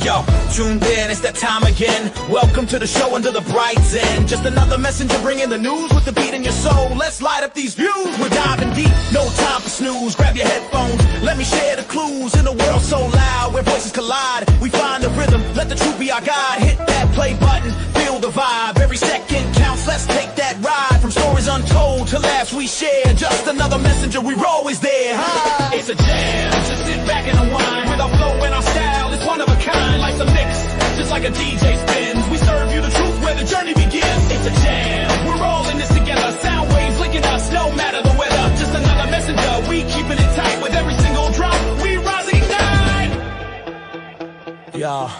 Yo, tuned in, it's that time again. Welcome to the show under the bright zen. Just another messenger bringing the news with the beat in your soul. Let's light up these views. We're diving deep, no time for snooze. Grab your headphones, let me share the clues. In a world so loud where voices collide, we find the rhythm, let the truth be our guide. Hit that play button, feel the vibe. Every second counts, let's take that ride. From stories untold to laughs we share. Just another messenger, we're always there. Hi. It's a jam, just sit back and unwind. With our flow and our style, it's one of a kind. Life's a mix, just like a DJ spins. We serve you the truth where the journey begins. It's a jam, we're all in this together. Sound waves linking us, no matter the weather. Just another messenger, we keeping it tight. With every single drop, we rise and ignite. Yeah.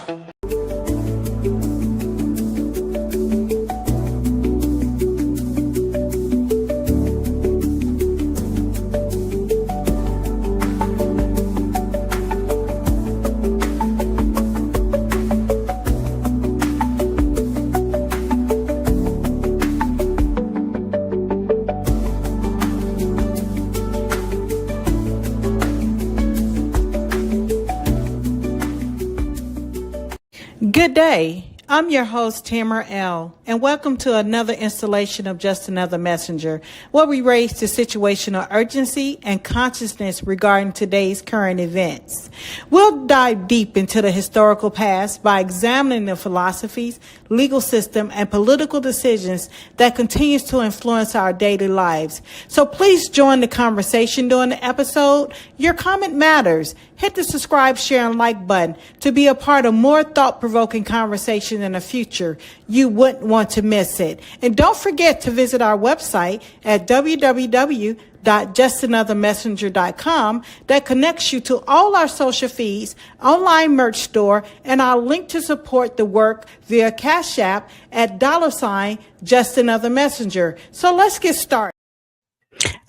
Good day. I'm your host, Tamara L., and welcome to another installation of Just Another Messenger, where we raise the situational urgency and consciousness regarding today's current events. We'll dive deep into the historical past by examining the philosophies, legal system, and political decisions that continues to influence our daily lives. So please join the conversation during the episode. Your comment matters. Hit the subscribe, share, and like button to be a part of more thought-provoking conversation in the future. You wouldn't want to miss it. And don't forget to visit our website at www.JustAnotherMessenger.com that connects you to all our social feeds, online merch store, and our link to support the work via CashApp at $JustAnotherMessenger. So let's get started.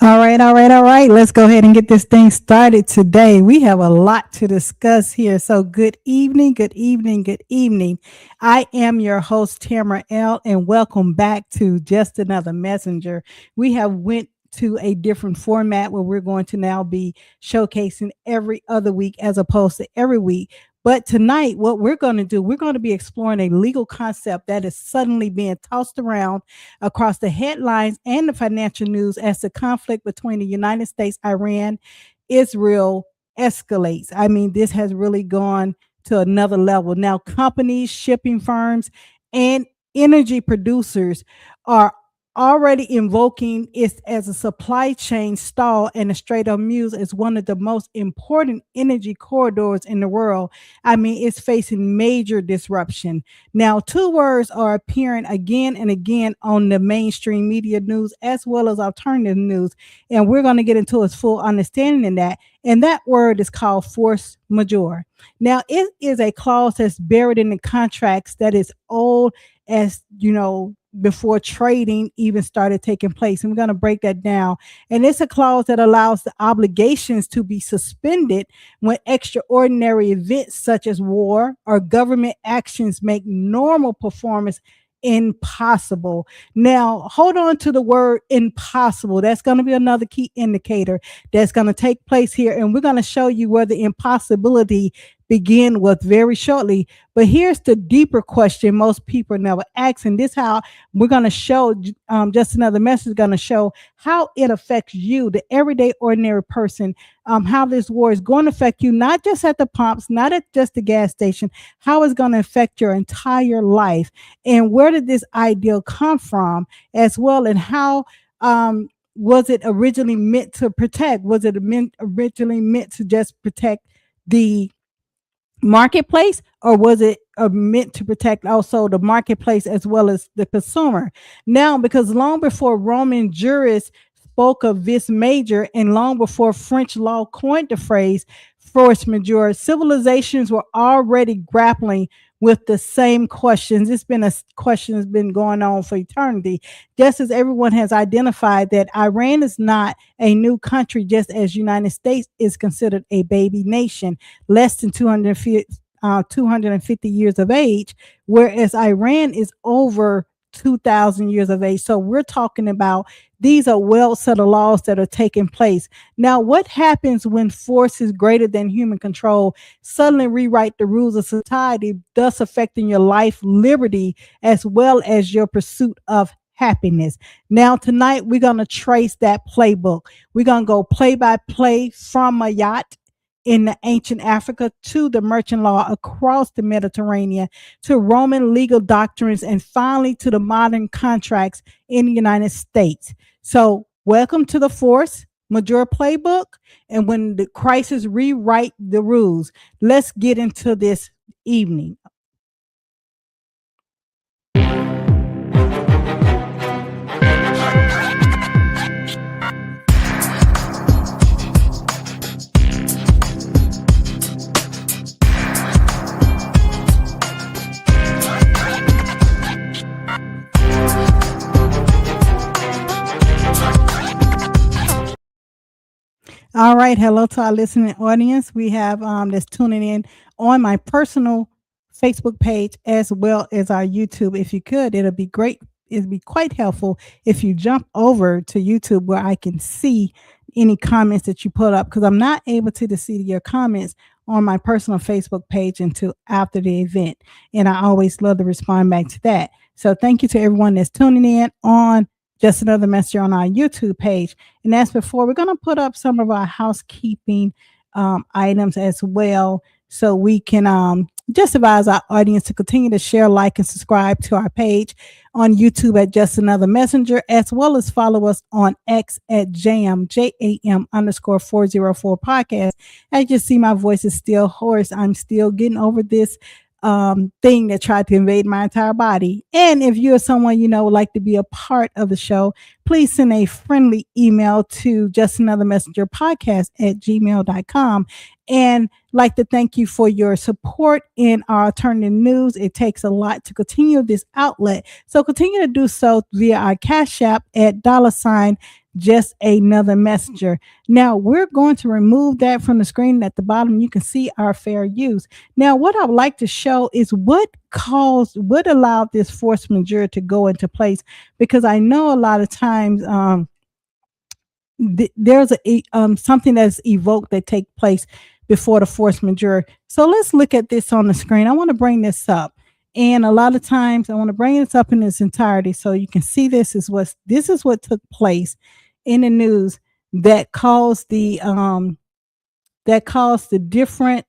All right. Let's go ahead and get this thing started today. We have a lot to discuss here. So good evening. I am your host, Tamara L., and welcome back to Just Another Messenger. We have went to a different format where we're going to now be showcasing every other week as opposed to every week. But tonight, what we're going to do, we're going to be exploring a legal concept that is suddenly being tossed around across the headlines and the financial news as the conflict between the United States, Iran, Israel escalates. I mean, this has really gone to another level. Now, companies, shipping firms, and energy producers are already invoking it as a supply chain stall and the Strait of Hormuz is one of the most important energy corridors in the world. I mean, it's facing major disruption. Now, two words are appearing again and again on the mainstream media news as well as alternative news, and we're going to get into its full understanding in that. And that word is called force majeure. Now, it is a clause that's buried in the contracts that is old as, before trading even started taking place. And we're going to break that down. And it's a clause that allows the obligations to be suspended when extraordinary events such as war or government actions make normal performance impossible. Now, hold on to the word impossible. That's going to be another key indicator that's going to take place here. And we're going to show you where the impossibility begin with very shortly. But here's the deeper question most people never ask, and this how we're going to show Just Another Message is going to show how it affects you, the everyday ordinary person, how this war is going to affect you, not just at the pumps, not at just the gas station, how it's going to affect your entire life, and where did this ideal come from as well, and how was it originally meant to protect? Was it originally meant to just protect the marketplace, or was it meant to protect also the marketplace as well as the consumer? Now, because long before Roman jurists spoke of vis major and long before French law coined the phrase force majeure, civilizations were already grappling with the same questions. It's been a question that's been going on for eternity. Just as everyone has identified that Iran is not a new country, just as United States is considered a baby nation, less than 250 years of age, whereas Iran is over 2,000 years of age. So we're talking about these are well set of laws that are taking place. Now, what happens when forces greater than human control suddenly rewrite the rules of society, thus affecting your life, liberty, as well as your pursuit of happiness? Now, tonight, we're going to trace that playbook. We're going to go play by play from a yacht in the ancient Africa to the merchant law across the Mediterranean to Roman legal doctrines and finally to the modern contracts in the United States. So welcome to the Force Majeure Playbook. And when the crisis rewrite the rules, let's get into this evening. All right. Hello to our listening audience. We have that's tuning in on my personal Facebook page as well as our YouTube. If you could, it'll be great. It'd be quite helpful if you jump over to YouTube where I can see any comments that you put up, because I'm not able to see your comments on my personal Facebook page until after the event. And I always love to respond back to that. So thank you to everyone that's tuning in on Just Another Messenger on our YouTube page. And as before, we're going to put up some of our housekeeping items as well, so we can just advise our audience to continue to share, like, and subscribe to our page on YouTube at Just Another Messenger, as well as follow us on X at JAM _404 podcast. As you see, my voice is still hoarse. I'm still getting over this thing that tried to invade my entire body. And if you're someone would like to be a part of the show, please send a friendly email to JustAnotherMessengerPodcast@gmail.com. And like to thank you for your support in our alternative news. It takes a lot to continue this outlet, so continue to do so via our Cash App at $JustAnotherMessenger. Now we're going to remove that from the screen. At the bottom, you can see our fair use. Now, what I would like to show is what allowed this force majeure to go into place, because I know a lot of times there's something that's evoked that take place before the force majeure. So let's look at this on the screen. I want to bring this up. And a lot of times I want to bring this up in its entirety so you can see this is what took place in the news that caused the different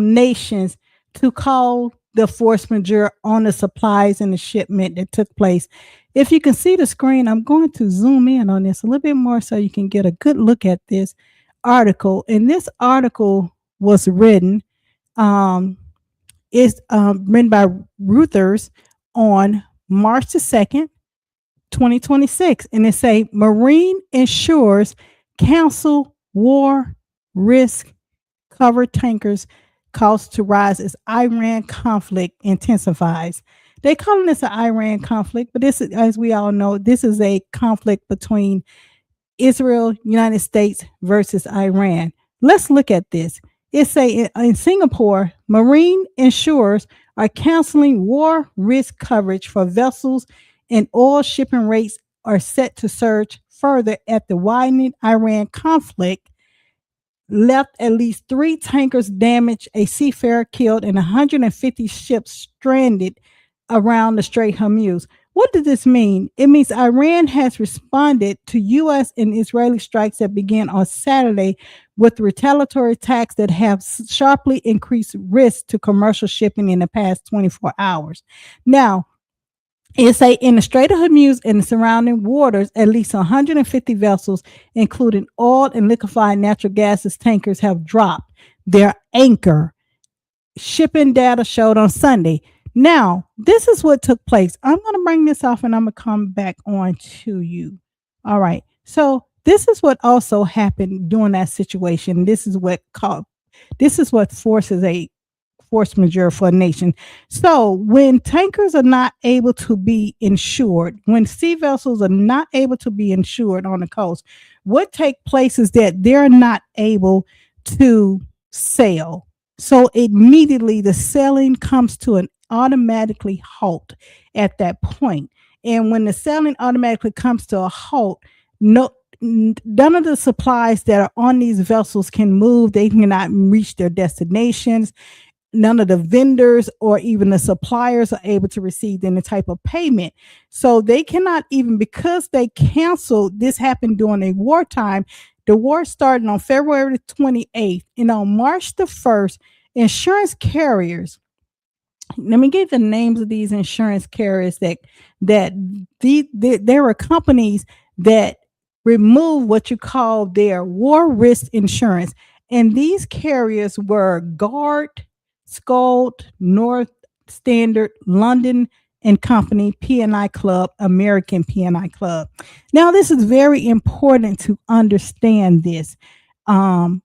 nations to call the force majeure on the supplies and the shipment that took place. If you can see the screen, I'm going to zoom in on this a little bit more so you can get a good look at this article. And this article was written is written by Reuters on March the 2nd, 2026. And it say Marine insurers cancel war risk cover tankers cost to rise as Iran conflict intensifies. They're calling this an Iran conflict, but this is, as we all know, this is a conflict between Israel, United States versus Iran. Let's look at this. It say in Singapore, marine insurers are canceling war risk coverage for vessels, and oil shipping rates are set to surge further at the widening Iran conflict. Left at least 3 tankers damaged, a seafarer killed, and 150 ships stranded around the Strait of Hormuz. What does this mean? It means Iran has responded to U.S. and Israeli strikes that began on Saturday with retaliatory attacks that have sharply increased risk to commercial shipping in the past 24 hours. Now, it say in the Strait of Hormuz and the surrounding waters, at least 150 vessels, including oil and liquefied natural gases tankers, have dropped their anchor. Shipping data showed on Sunday. Now, this is what took place. I'm going to bring this off and I'm going to come back on to you. All right. So this is what also happened during that situation. This is what forces a force majeure for a nation. So when tankers are not able to be insured, when sea vessels are not able to be insured on the coast, what takes place is that they're not able to sail. So immediately the sailing comes to an automatically halt at that point. And when the selling automatically comes to a halt, no none of the supplies that are on these vessels can move. They cannot reach their destinations. None of the vendors or even the suppliers are able to receive any type of payment. So they cannot even, because they canceled, this happened during a wartime. The war started on February the 28th, and on March the 1st, insurance carriers, let me get the names of these insurance carriers that there are companies that remove what you call their war risk insurance, and these carriers were Guard, Scold, North Standard, London and Company, P&I Club, American P&I Club. Now this is very important to understand this. um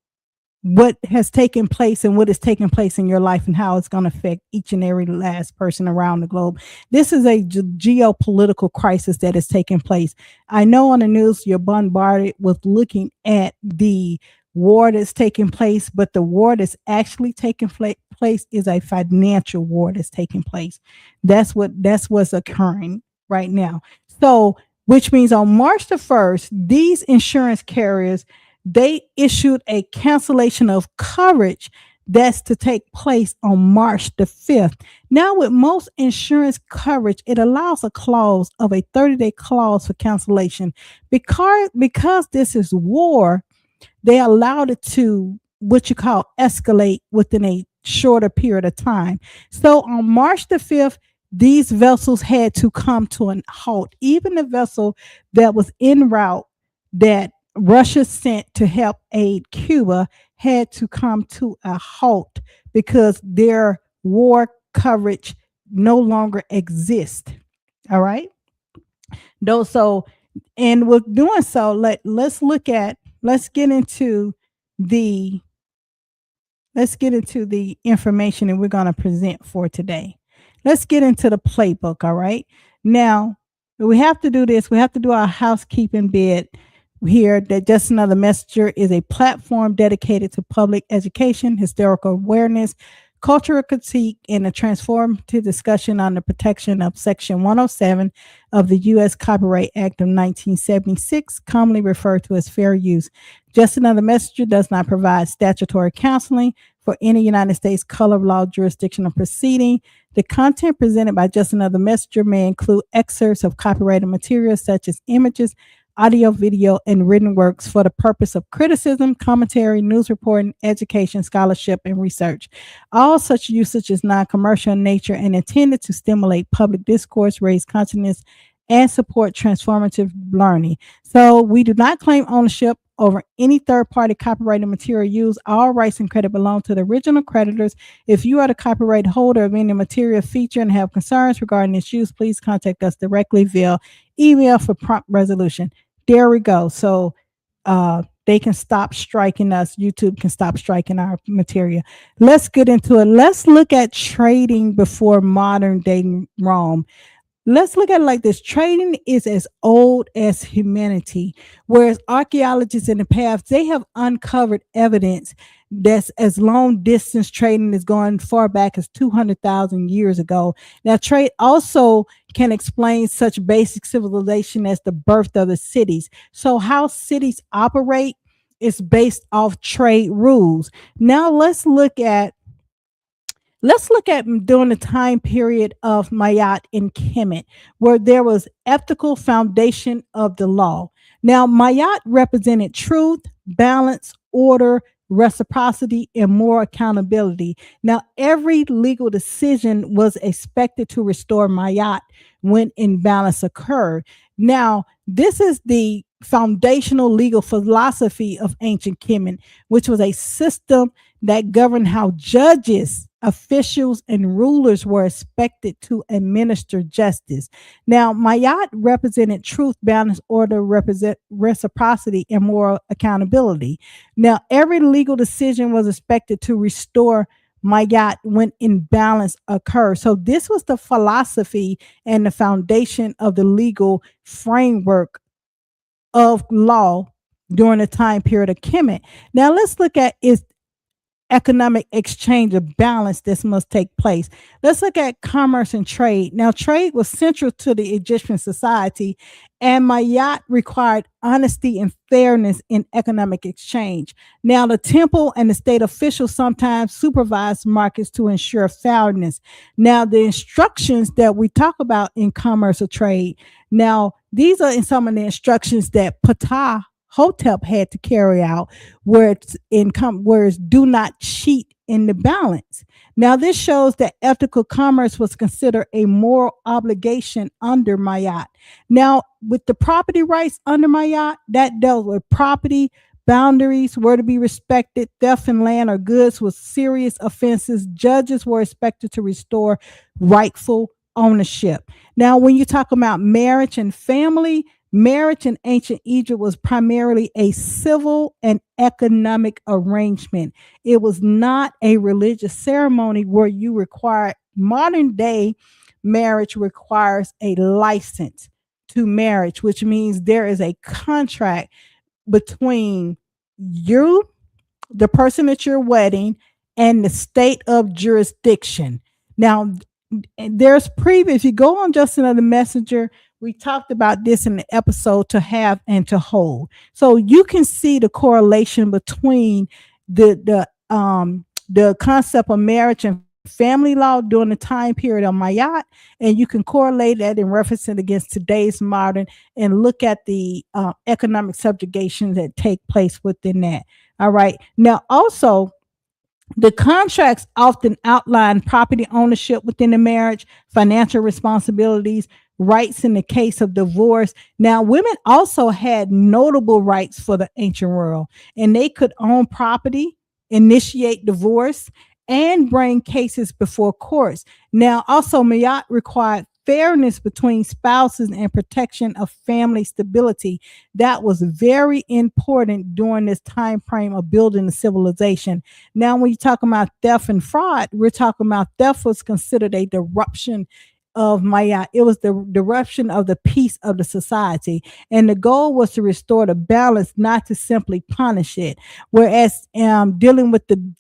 what has taken place and what is taking place in your life and how it's going to affect each and every last person around the globe. This is a geopolitical crisis that is taking place. I know on the news you're bombarded with looking at the war that's taking place, but the war that's actually taking place is a financial war that's taking place. That's what's occurring right now. So, which means on March the 1st, these insurance carriers, they issued a cancellation of coverage that's to take place on March the 5th. Now, with most insurance coverage, it allows a clause of a 30-day clause for cancellation. Because this is war, they allowed it to, what you call, escalate within a shorter period of time. So on March the 5th, these vessels had to come to a halt. Even the vessel that was en route that Russia sent to help aid Cuba had to come to a halt because their war coverage no longer exists. All right. Though, so, and with doing so, let's get into the information that we're going to present for today. Let's get into the playbook. All right. Now, we have to do this. We have to do our housekeeping bit here, that Just Another Messenger is a platform dedicated to public education, historical awareness, cultural critique, and a transformative discussion on the protection of Section 107 of the U.S. Copyright Act of 1976, commonly referred to as fair use. Just Another Messenger does not provide statutory counseling for any United States color of law jurisdiction or proceeding. The content presented by Just Another Messenger may include excerpts of copyrighted materials such as images, audio, video, and written works for the purpose of criticism, commentary, news reporting, education, scholarship, and research. All such usage is non-commercial in nature and intended to stimulate public discourse, raise consciousness, and support transformative learning. So we do not claim ownership over any third-party copyrighted material used. All rights and credit belong to the original creditors. If you are the copyright holder of any material feature and have concerns regarding its use, please contact us directly via email for prompt resolution. There we go. So they can stop striking us. YouTube can stop striking our material. Let's get into it. Let's look at trading before modern day Rome. Let's look at it like this. Trading is as old as humanity, whereas archaeologists in the past, they have uncovered evidence that's as long distance trading is going far back as 200,000 years ago. Now, trade also can explain such basic civilization as the birth of the cities. So how cities operate is based off trade rules. Now let's look at during the time period of Mayotte and Kemet, where there was ethical foundation of the law. Now, Mayotte represented truth, balance, order, reciprocity, and more accountability. Now, every legal decision was expected to restore Mayotte when imbalance occurred. Now, this is the foundational legal philosophy of ancient Kemet, which was a system that governed how judges, officials, and rulers were expected to administer justice. Now, Mayotte represented truth, balance, order, reciprocity, and moral accountability. Now, every legal decision was expected to restore Mayotte when imbalance occurred. So this was the philosophy and the foundation of the legal framework of law during the time period of Kemet. Now let's look at economic exchange of balance this must take place. Let's look at commerce and trade. Now, trade was central to the Egyptian society, and Mayat required honesty and fairness in economic exchange. Now, the temple and the state officials sometimes supervised markets to ensure fairness. Now, the instructions that we talk about in commerce or trade, now, these are in some of the instructions that Ptah Hotep had to carry out, where it's do not cheat in the balance. Now, this shows that ethical commerce was considered a moral obligation under Mayat. Now, with the property rights under Mayat, that dealt with property, boundaries were to be respected, theft in land or goods was serious offenses. Judges were expected to restore rightful ownership. Now, when you talk about marriage and family, marriage in ancient Egypt was primarily a civil and economic arrangement. It was not a religious ceremony where you require. Modern day marriage requires a license to marriage, which means there is a contract between you, the person that you're wedding, and the state of jurisdiction. Now, there's previous, if you go on Just Another Messenger, we talked about this in the episode to have and to hold. So you can see the correlation between the concept of marriage and family law during the time period of Mayat, and you can correlate that and reference it against today's modern and look at the economic subjugation that take place within that. All right. Now, also, the contracts often outline property ownership within the marriage, financial responsibilities, rights in the case of divorce. Now, women also had notable rights for the ancient world, and they could own property, initiate divorce, and bring cases before courts. Now, also, Mayat required fairness between spouses and protection of family stability. That was very important during this time frame of building the civilization. Now, when you talk about theft and fraud, we're talking about theft was considered a disruption of Mayat. It was the disruption of the peace of the society. And the goal was to restore the balance, not to simply punish it. Whereas dealing with the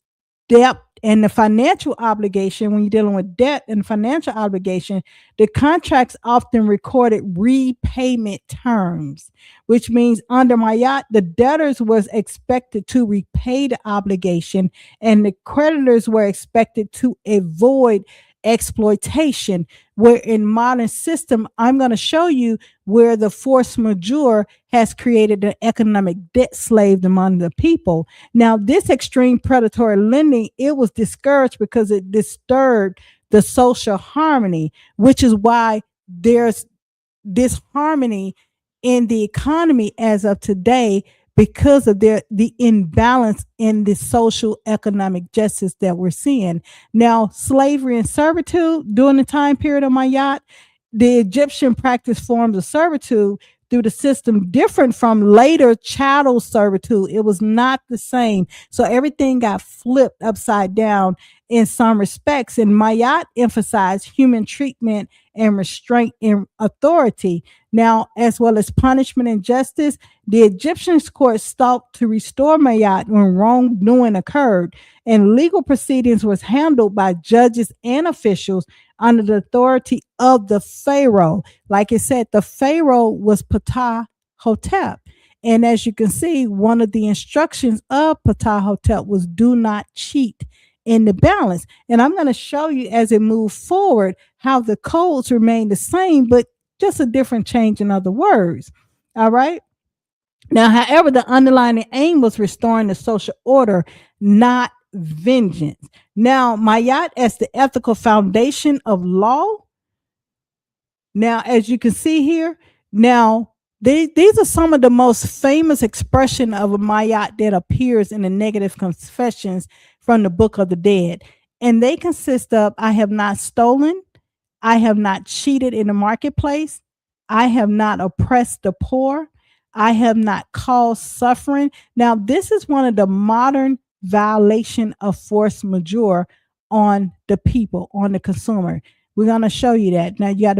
debt and the financial obligation, when you're dealing with debt and financial obligation, the contracts often recorded repayment terms, which means under Mayat, the debtors was expected to repay the obligation and the creditors were expected to avoid exploitation. Where in modern system, I'm going to show you where the force majeure has created an economic debt slave among the people. Now, this extreme predatory lending, it was discouraged because it disturbed the social harmony, which is why there's disharmony in the economy as of today, because of the imbalance in the social economic justice that we're seeing. Now, slavery and servitude during the time period of Mayat, the Egyptian practiced forms of servitude through the system different from later chattel servitude. It was not the same. So everything got flipped upside down in some respects. And Mayat emphasized human treatment and restraint in authority. Now, as well as punishment and justice, the Egyptian court sought to restore Mayat when wrongdoing occurred, and legal proceedings was handled by judges and officials under the authority of the pharaoh. Like it said, the pharaoh was Ptah Hotep. And as you can see, one of the instructions of Ptah Hotep was do not cheat in the balance. And I'm going to show you as it moves forward how the codes remain the same, but just a different change in other words. All right. Now, however, the underlying aim was restoring the social order, not vengeance. Now, Mayat as the ethical foundation of law. Now, as you can see here, now these are some of the most famous expression of a Mayat that appears in the negative confessions from the Book of the Dead. And they consist of, I have not stolen, I have not cheated in the marketplace, I have not oppressed the poor, I have not caused suffering. Now, this is one of the modern violation of force majeure on the people, on the consumer. We're going to show you that. Now you have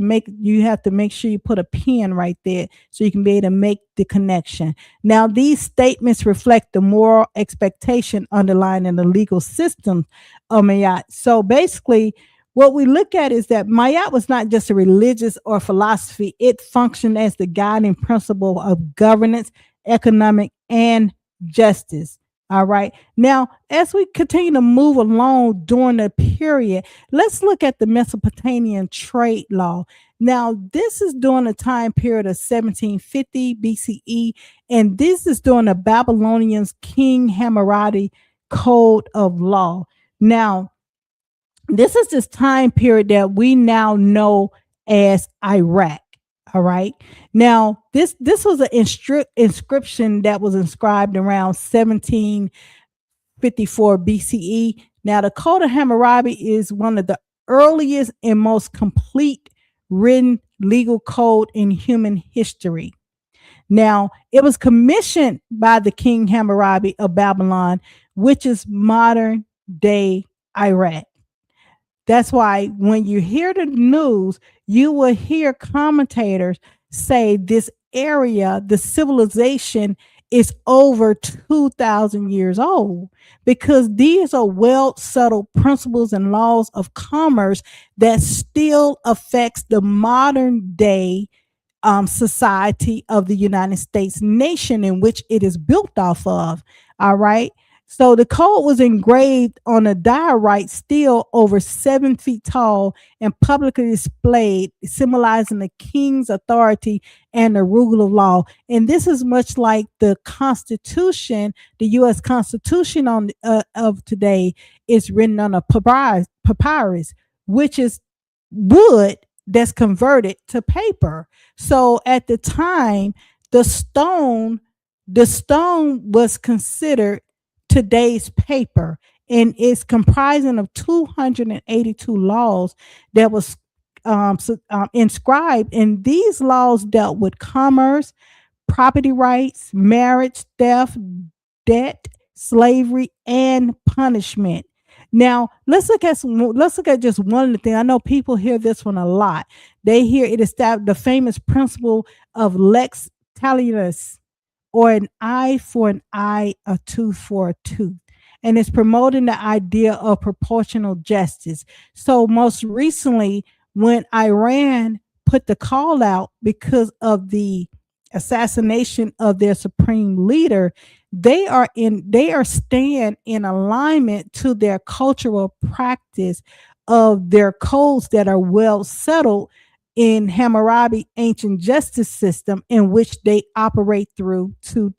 to make sure you put a pin right there so you can be able to make the connection. Now, these statements reflect the moral expectation underlying in the legal system of Mayat. So basically, what we look at is that Mayat was not just a religious or philosophy. It functioned as the guiding principle of governance, economic, and justice. All right. Now, as we continue to move along during the period, let's look at the Mesopotamian trade law. Now, this is during the time period of 1750 BCE, and this is during the Babylonians King Hammurabi Code of Law. Now, this is this time period that we now know as Iraq. All right. Now, this was an inscription that was inscribed around 1754 BCE. Now, the Code of Hammurabi is one of the earliest and most complete written legal code in human history. Now, it was commissioned by the King Hammurabi of Babylon, which is modern day Iraq. That's why when you hear the news, you will hear commentators say this area, the civilization, is over 2,000 years old, because these are well settled principles and laws of commerce that still affects the modern day society of the United States nation in which it is built off of. All right. So the code was engraved on a diorite stele over 7 feet tall and publicly displayed, symbolizing the king's authority and the rule of law. And this is much like the Constitution, the U.S. Constitution of today is written on a papyrus, which is wood that's converted to paper. So at the time, the stone was considered today's paper, and it's comprising of 282 laws that was inscribed, and these laws dealt with commerce, property rights, marriage, theft, debt, slavery, and punishment. Now, let's look at just one of the things. I know people hear this one a lot. They hear it established the famous principle of lex talionis, or an eye for an eye, a tooth for a tooth. And it's promoting the idea of proportional justice. So most recently, when Iran put the call out because of the assassination of their supreme leader, they are staying in alignment to their cultural practice of their codes that are well settled in Hammurabi ancient justice system, in which they operate through till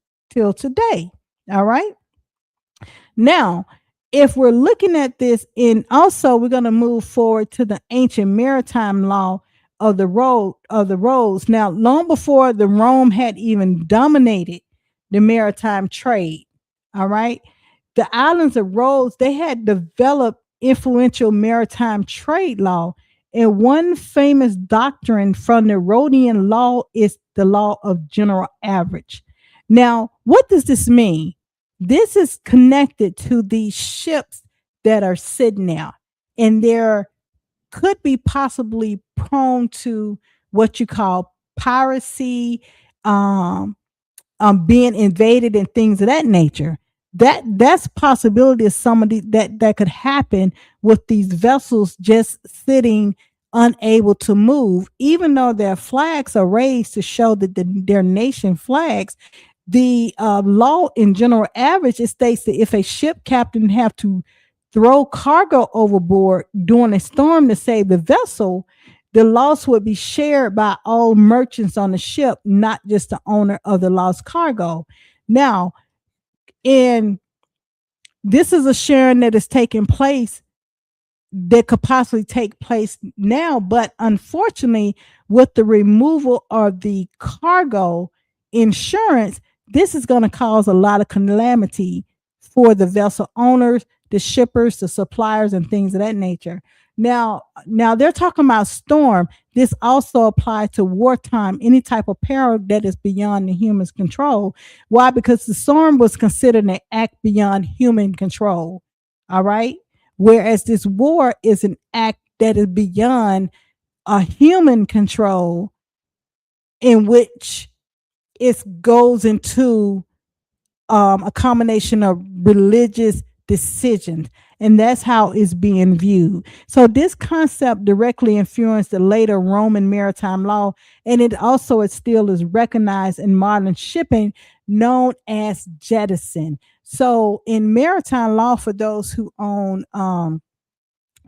today. All right. Now, if we're looking at this, and also we're going to move forward to the ancient maritime law of the roads. Now, long before the Rome had even dominated the maritime trade, all right, the islands of Rhodes, they had developed influential maritime trade law. And one famous doctrine from the Rhodian law is the law of general average. Now, what does this mean? This is connected to these ships that are sitting there, and they're could be possibly prone to what you call piracy, being invaded and things of that nature. That's possibility of somebody that could happen with these vessels just sitting unable to move, even though their flags are raised to show that their nation flags. The law in general average, it states that if a ship captain have to throw cargo overboard during a storm to save the vessel, the loss would be shared by all merchants on the ship, not just the owner of the lost cargo. Now, and this is a sharing that is taking place that could possibly take place now, but unfortunately, with the removal of the cargo insurance, this is going to cause a lot of calamity for the vessel owners, the shippers, the suppliers, and things of that nature. Now they're talking about storm. This also applies to wartime, any type of peril that is beyond the human's control. Why? Because the storm was considered an act beyond human control. All right. Whereas this war is an act that is beyond a human control, in which it goes into a combination of religious decisions. And that's how it's being viewed. So this concept directly influenced the later Roman maritime law, and it also is still is recognized in modern shipping, known as jettison. So in maritime law, for those who own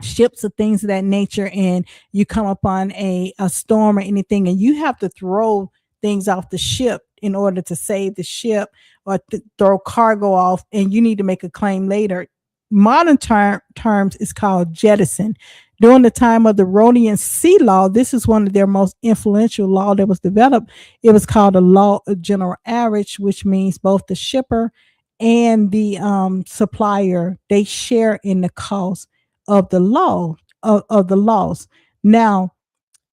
ships or things of that nature, and you come upon a storm or anything, and you have to throw things off the ship in order to save the ship, or throw cargo off, and you need to make a claim later. Modern terms is called jettison. During the time of the Rhodian Sea Law, this is one of their most influential law that was developed. It was called the law of general average, which means both the shipper and the supplier, they share in the cost of the law of the laws. Now,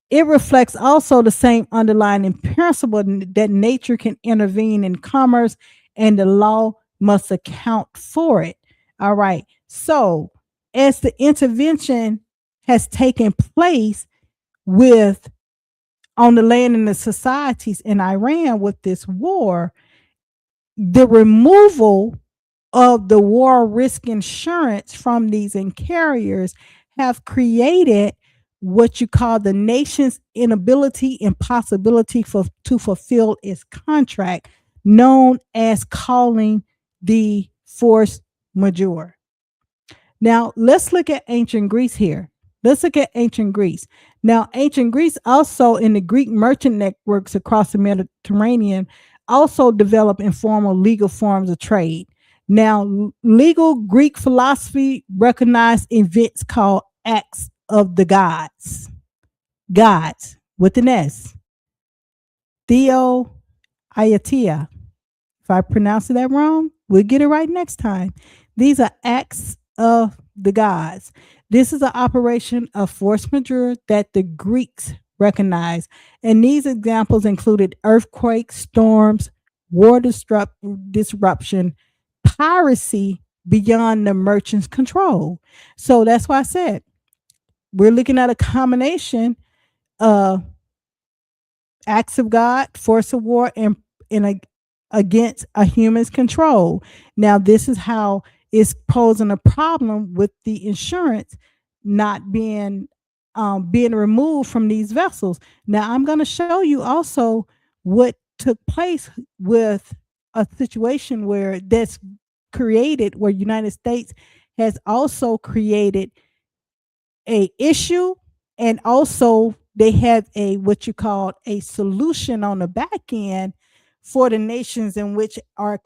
it reflects also the same underlying principle that nature can intervene in commerce, and the law must account for it. All right. So, as the intervention has taken place with on the land and the societies in Iran with this war, the removal of the war risk insurance from these carriers have created what you call the nation's inability, impossibility to fulfill its contract, known as calling the force majeure. Now, let's look at ancient Greece here. Let's look at ancient Greece. Now, ancient Greece also, in the Greek merchant networks across the Mediterranean, also developed informal legal forms of trade. Now, legal Greek philosophy recognized events called acts of the gods. Gods with an S. Theo Iatia. If I pronounce that wrong, we'll get it right next time. These are acts of the gods. This is an operation of force majeure that the Greeks recognized. And these examples included earthquakes, storms, war disruption, piracy beyond the merchant's control. So that's why I said we're looking at a combination of acts of God, force of war, and against a human's control. Now, this is how it's posing a problem with the insurance not being removed from these vessels. Now, I'm going to show you also what took place with a situation where that's created, where United States has also created a issue, and also they have a what you call a solution on the back end for the nations in which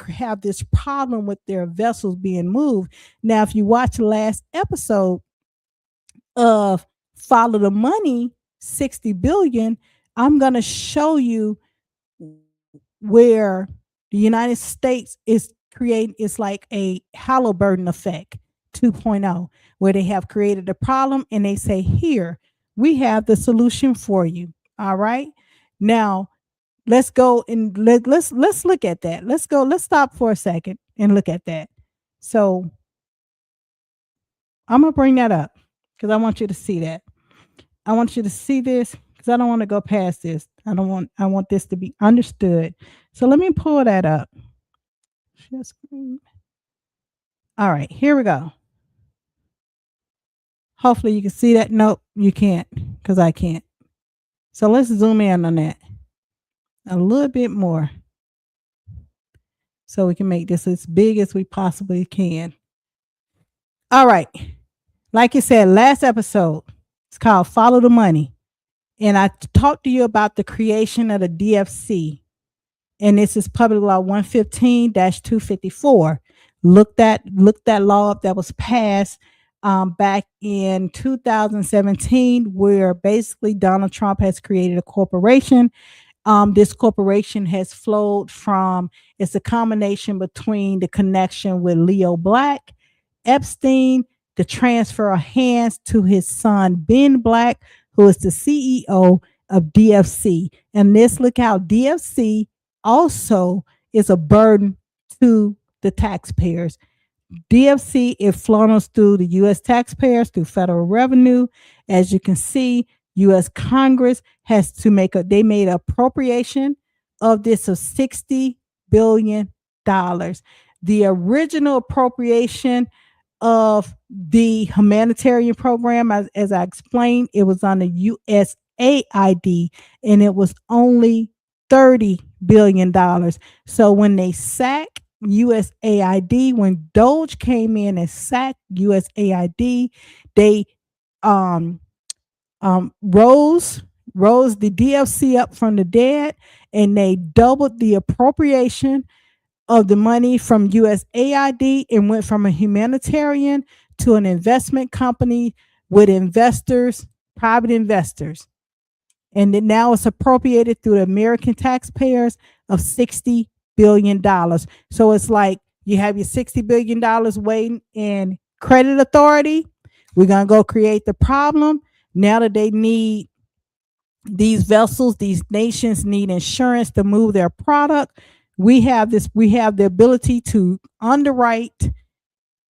have this problem with their vessels being moved. Now, if you watch the last episode of Follow the Money, 60 billion, I'm going to show you where the United States is creating, it's like a Halliburton effect 2.0, where they have created a problem and they say, here, we have the solution for you. All right. Now, let's go and let's look at that. Let's stop for a second and look at that. So I'm gonna bring that up because I want you to see that. I want you to see this because I don't want to go past this. I want this to be understood. So let me pull that up. Share screen. All right, here we go. Hopefully you can see that. Nope, you can't because I can't. So let's zoom in on that a little bit more so we can make this as big as we possibly can. All right. Like you said, last episode, it's called Follow the Money. And I talked to you about the creation of the DFC. And this is Public Law 115-254. Look that law up that was passed back in 2017, where basically Donald Trump has created a corporation. This corporation has flowed from, it's a combination between the connection with Leo Black, Epstein, the transfer of hands to his son, Ben Black, who is the CEO of DFC. And this, look how DFC also is a burden to the taxpayers. DFC, it funnels through the U.S. taxpayers through federal revenue. As you can see, U.S. Congress has to they made an appropriation of this of $60 billion. The original appropriation of the humanitarian program, as I explained, it was on the USAID, and it was only $30 billion. So when they sacked USAID, when Doge came in and sacked USAID, they um, rose the DFC up from the dead, and they doubled the appropriation of the money from USAID and went from a humanitarian to an investment company with investors, private investors. And then now it's appropriated through the American taxpayers of $60 billion. So it's like you have your $60 billion waiting in credit authority. We're going to go create the problem. Now that they need these vessels, these nations need insurance to move their product. We have the ability to underwrite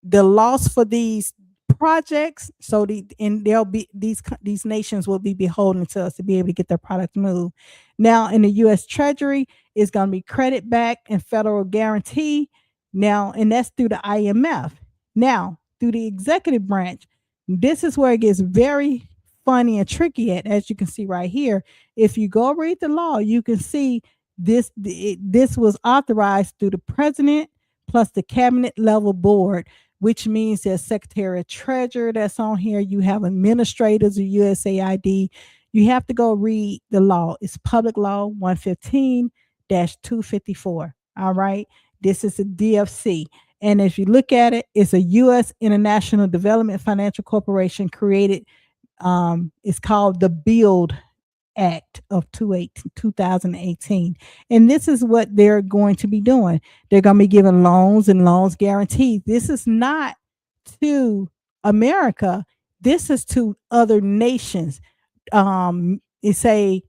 the loss for these projects. So there'll be these nations will be beholden to us to be able to get their product moved. Now in the US Treasury, it's going to be credit back and federal guarantee. Now, and that's through the IMF. Now, through the executive branch, this is where it gets very funny and tricky at, as you can see right here. If you go read the law, you can see this was authorized through the president plus the cabinet level board, which means there's Secretary of Treasury that's on here. You have administrators of USAID. You have to go read the law. It's Public Law 115-254. All right. This is a DFC. And if you look at it, it's a U.S. International Development Financial Corporation created. It's called the BUILD Act of 2018. And this is what they're going to be doing. They're going to be giving loans and loans guaranteed. This is not to America. This is to other nations. It's a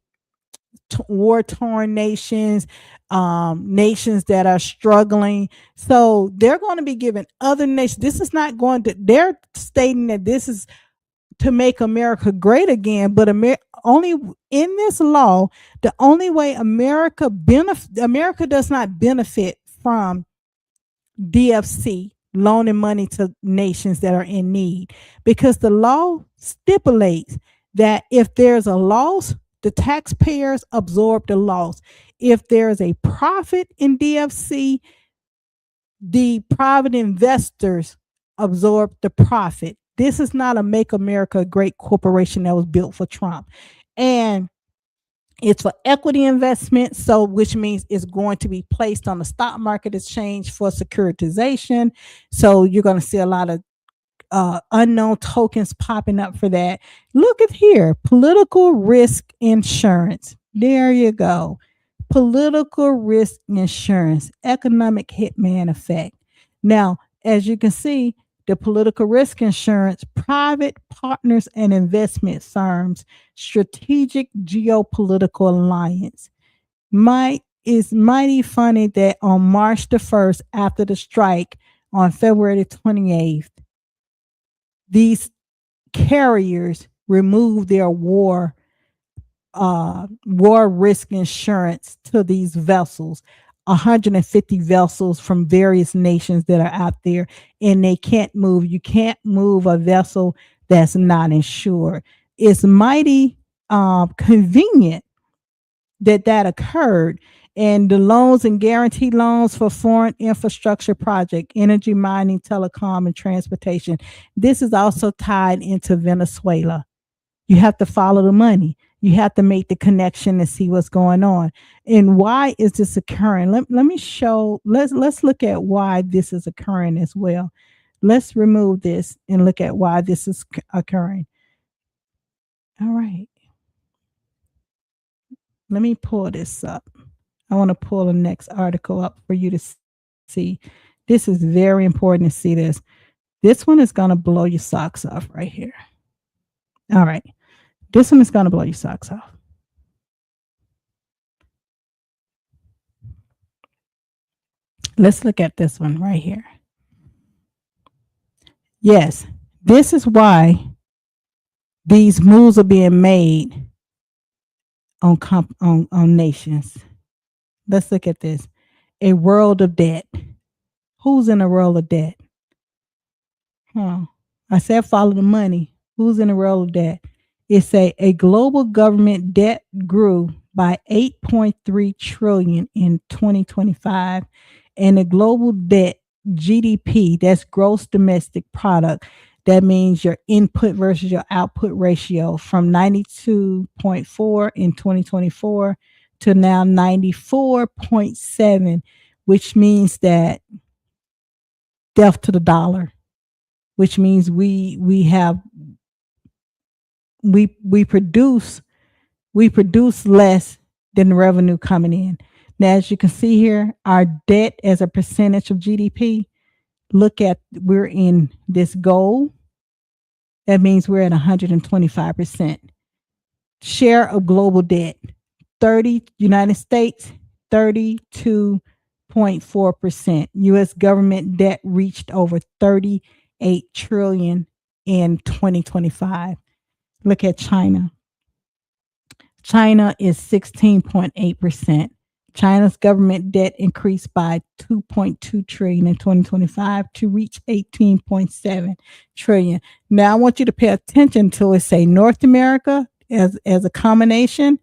war-torn nations, nations that are struggling. So they're going to be giving other nations. This is not going to, they're stating that this is to make America great again, but only in this law, the only way America does not benefit from DFC loaning money to nations that are in need, because the law stipulates that if there's a loss, the taxpayers absorb the loss. If there's a profit in DFC, the private investors absorb the profit. This is not a Make America Great corporation that was built for Trump. And it's for equity investment, so which means it's going to be placed on the stock market exchange for securitization. So you're going to see a lot of unknown tokens popping up for that. Look at here, political risk insurance. There you go. Political risk insurance, economic hitman effect. Now, as you can see, the political risk insurance, private partners and investment firms, strategic geopolitical alliance. It's mighty funny that on March the 1st, after the strike on February the 28th, these carriers removed their war risk insurance to these vessels, 150 vessels from various nations that are out there, and they can't move. You can't move a vessel that's not insured. It's mighty convenient that occurred. And the loans and guarantee loans for foreign infrastructure project, energy, mining, telecom, and transportation. This is also tied into Venezuela. You have to follow the money. You have to make the connection and see what's going on. And why is this occurring? Let me show, let's look at why this is occurring as well. Let's remove this and look at why this is occurring. All right. Let me pull this up. I want to pull the next article up for you to see. This is very important to see this. This one is going to blow your socks off right here. All right. This one is going to blow your socks off. Let's look at this one right here. Yes, this is why these moves are being made on nations. Let's look at this. A world of debt. Who's in a world of debt? I said follow the money. Who's in a world of debt? It's a global government debt grew by 8.3 trillion in 2025, and the global debt GDP, that's gross domestic product, that means your input versus your output ratio, from 92.4 in 2024 to now 94.7, which means that death to the dollar, which means we produce less than the revenue coming in. Now, as you can see here, our debt as a percentage of GDP, we're in this goal. That means we're at 125%. Share of global debt, United States, 32.4%. US government debt reached over 38 trillion in 2025. Look at China. China is 16.8%. China's government debt increased by 2.2 trillion in 2025 to reach 18.7 trillion. Now I want you to pay attention to it say North America as a combination.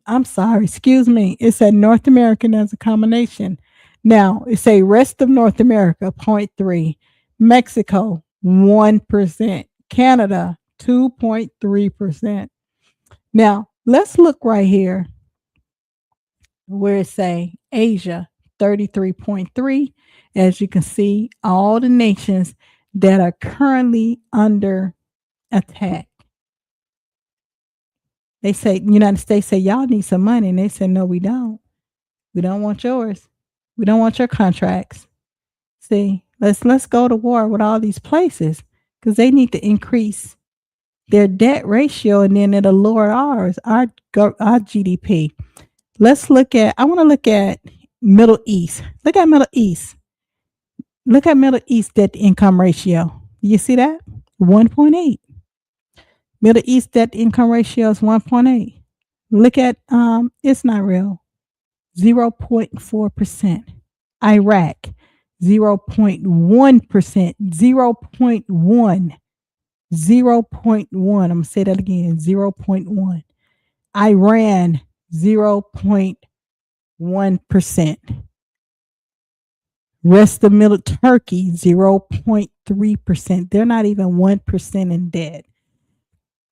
I'm sorry, excuse me. It said North American as a combination. Now it say rest of North America 0.3, Mexico 1%, Canada 2.3%. Now let's look right here where it say Asia 33.3. As you can see, all the nations that are currently under attack. They say, United States say, y'all need some money. And they said, no, we don't. We don't want yours. We don't want your contracts. See, let's go to war with all these places because they need to increase their debt ratio, and then it'll lower our GDP. I want to look at Middle East. Look at Middle East. Look at Middle East debt to income ratio. You see that? 1.8. Middle East debt to income ratio is 1.8. Look at it's not real. 0.4%. Iraq, 0.1%. 0.1. 0.1. I'm gonna say that again. 0.1. Iran, 0.1%. Rest of middle Turkey, 0.3%. They're not even 1% in debt.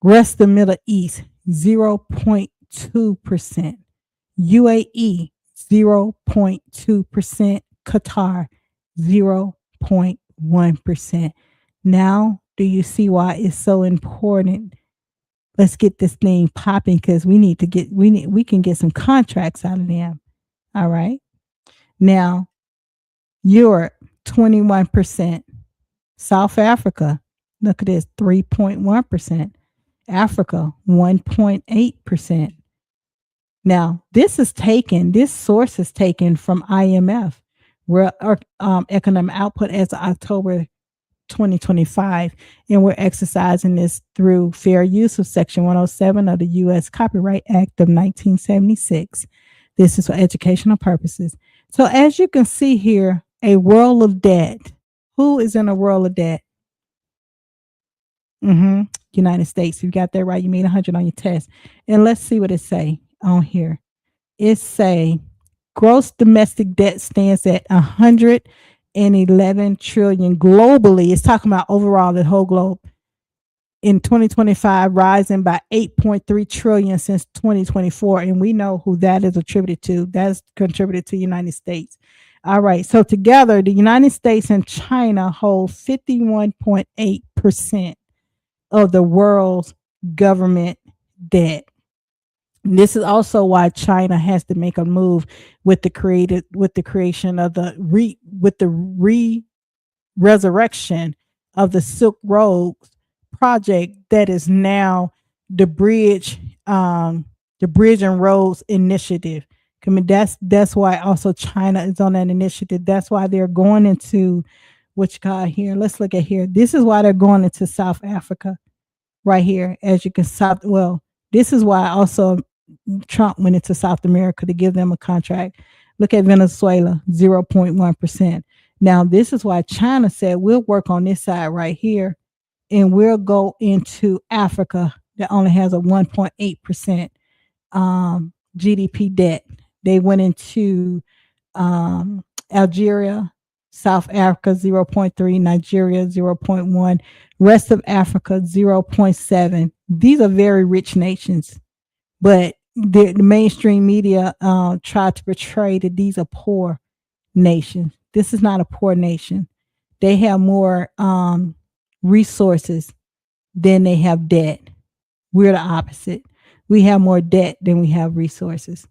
Rest of Middle East, 0.2%. UAE, 0.2%. Qatar, 0.1%. Now, do you see why it's so important? Let's get this thing popping because we can get some contracts out of them. All right. Now, Europe, 21%. South Africa, look at this, 3.1%. Africa, 1.8%. Now, this source is taken from IMF, where economic output as of October 2025, and we're exercising this through fair use of Section 107 of the U.S. Copyright Act of 1976. This is for educational purposes. So as you can see here, a world of debt. Who is in a world of debt? United States. You got that right. You made 100 on your test. And let's see what it say on here. It say gross domestic debt stands at 111 trillion globally. It's talking about overall the whole globe. In 2025, rising by 8.3 trillion since 2024. And we know who that is attributed to. That's contributed to the United States. All right. So together, the United States and China hold 51.8% of the world's government debt. And this is also why China has to make a move with the creation of the resurrection of the Silk Road project that is now the Bridge and Roads Initiative. I mean, that's why also China is on that initiative. That's why they're going into what you call here. Let's look at here. This is why they're going into South Africa right here. As you can this is why also Trump went into South America to give them a contract. Look at Venezuela, 0.1%. Now, this is why China said we'll work on this side right here and we'll go into Africa that only has a 1.8% GDP debt. They went into Algeria, South Africa 0.3, Nigeria 0.1, rest of Africa 0.7. These are very rich nations, but the mainstream media tried to portray that these are poor nations. This is not a poor nation. They have more resources than they have debt. We're the opposite. We have more debt than we have resources.